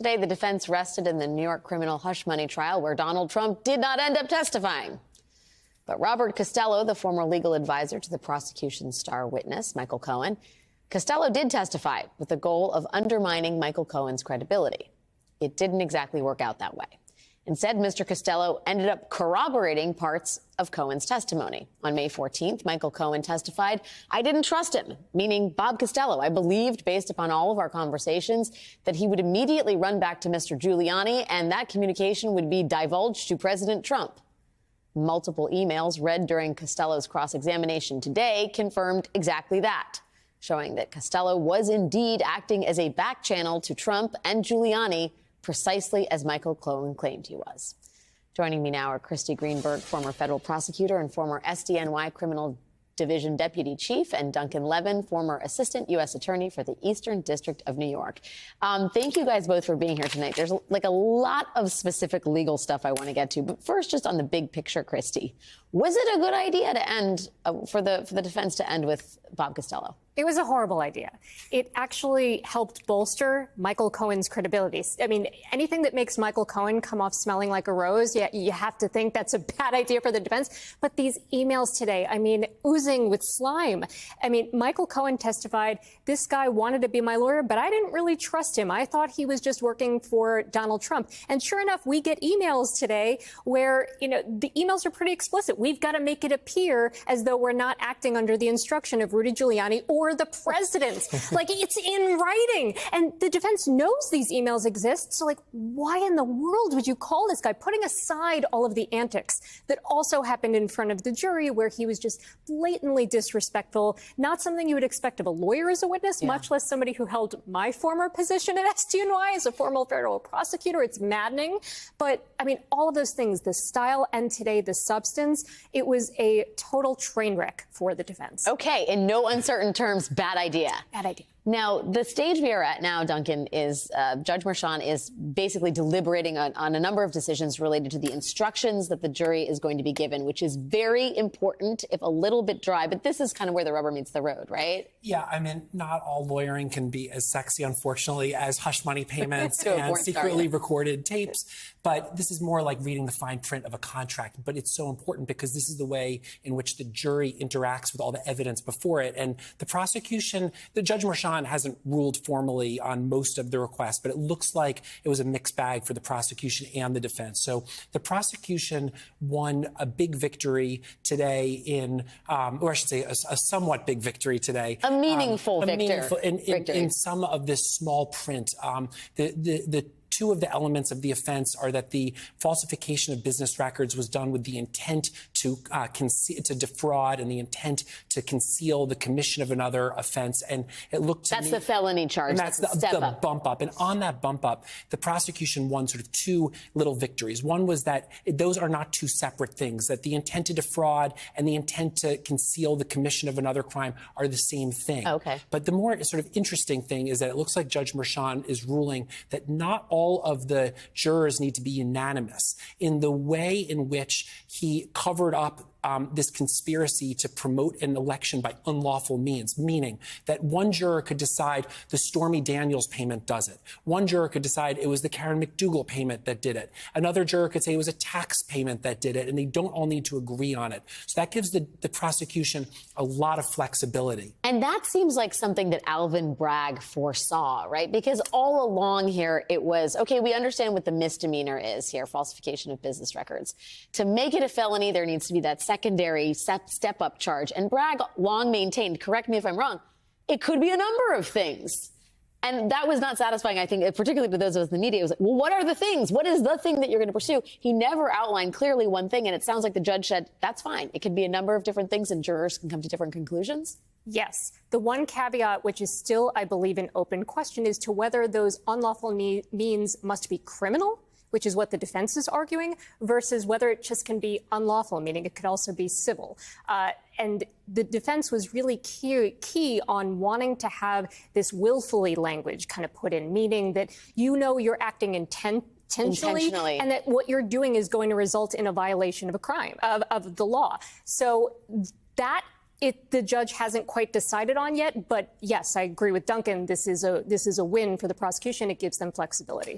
Today, the defense rested in the New York criminal hush money trial where Donald Trump did not end up testifying. But Robert Costello, the former legal advisor to the prosecution's star witness, Michael Cohen, Costello did testify with the goal of undermining Michael Cohen's credibility. It didn't exactly work out that way. Instead, Mr. Costello ended up corroborating parts of Cohen's testimony. On May 14th, Michael Cohen testified, "I didn't trust him," meaning Bob Costello. "I believed, based upon all of our conversations, that he would immediately run back to Mr. Giuliani and that communication would be divulged to President Trump." Multiple emails read during Costello's cross-examination today confirmed exactly that, showing that Costello was indeed acting as a back channel to Trump and Giuliani, precisely as Michael Cohen claimed he was. Joining me now are Christy Greenberg, former federal prosecutor and former SDNY Criminal Division Deputy Chief, and Duncan Levin, former Assistant U.S. Attorney for the Eastern District of New York. Thank you guys both for being here tonight. There's like a lot of specific legal stuff I want to get to, but first, just on the big picture, Christy, was it a good idea to end for the defense to end with Bob Costello? It was a horrible idea. It actually helped bolster Michael Cohen's credibility. I mean, anything that makes Michael Cohen come off smelling like a rose, you have to think that's a bad idea for the defense. But these emails today, I mean, oozing with slime. I mean, Michael Cohen testified, "This guy wanted to be my lawyer, but I didn't really trust him. I thought he was just working for Donald Trump." And sure enough, we get emails today where, the emails are pretty explicit. We've got to make it appear as though we're not acting under the instruction of Rudy Giuliani or the president. Like, it's in writing. And the defense knows these emails exist. So, why in the world would you call this guy? Putting aside all of the antics that also happened in front of the jury, where he was just blatantly disrespectful, not something you would expect of a lawyer as a witness, much less somebody who held my former position at SDNY as a former federal prosecutor. It's maddening. But, I mean, all of those things, the style and today the substance, it was a total train wreck for the defense. Okay, in no uncertain terms, bad idea. Bad idea. Now, the stage we are at now, Duncan, is Judge Merchan is basically deliberating on a number of decisions related to the instructions that the jury is going to be given, which is very important, if a little bit dry. But this is kind of where the rubber meets the road, right? Yeah, I mean, not all lawyering can be as sexy, unfortunately, as hush money payments and secretly recorded tapes. But this is more like reading the fine print of a contract. But it's so important because this is the way in which the jury interacts with all the evidence before it. And the prosecution, the Judge Merchan hasn't ruled formally on most of the requests, but it looks like it was a mixed bag for the prosecution and the defense. So the prosecution won a big victory today or I should say a somewhat big victory today. A meaningful victory. In some of this small print. The two of the elements of the offense are that the falsification of business records was done with the intent to defraud and the intent to conceal the commission of another offense. And it looked to me... That's the felony charge. And that's the bump up. And on that bump up, the prosecution won sort of two little victories. One was that those are not two separate things, that the intent to defraud and the intent to conceal the commission of another crime are the same thing. Okay. But the more sort of interesting thing is that it looks like Judge Merchan is ruling that not all of the jurors need to be unanimous in the way in which he covered up this conspiracy to promote an election by unlawful means, meaning that one juror could decide the Stormy Daniels payment does it. One juror could decide it was the Karen McDougal payment that did it. Another juror could say it was a tax payment that did it, and they don't all need to agree on it. So that gives the prosecution a lot of flexibility. And that seems like something that Alvin Bragg foresaw, right? Because all along here, it was, okay, we understand what the misdemeanor is here, falsification of business records. To make it a felony, there needs to be that secondary step-up charge. And Bragg long maintained, correct me if I'm wrong, it could be a number of things. And that was not satisfying, I think, particularly to those of us in the media. It was like, well, what are the things? What is the thing that you're going to pursue? He never outlined clearly one thing, and it sounds like the judge said, that's fine. It could be a number of different things, and jurors can come to different conclusions. Yes. The one caveat, which is still, I believe, an open question, is to whether those unlawful means must be criminal, which is what the defense is arguing, versus whether it just can be unlawful, meaning it could also be civil. And the defense was really key on wanting to have this willfully language kind of put in, meaning that you're acting intentionally, and that what you're doing is going to result in a violation of a crime, of the law. So that the judge hasn't quite decided on yet, but yes, I agree with Duncan. This is a win for the prosecution. It gives them flexibility.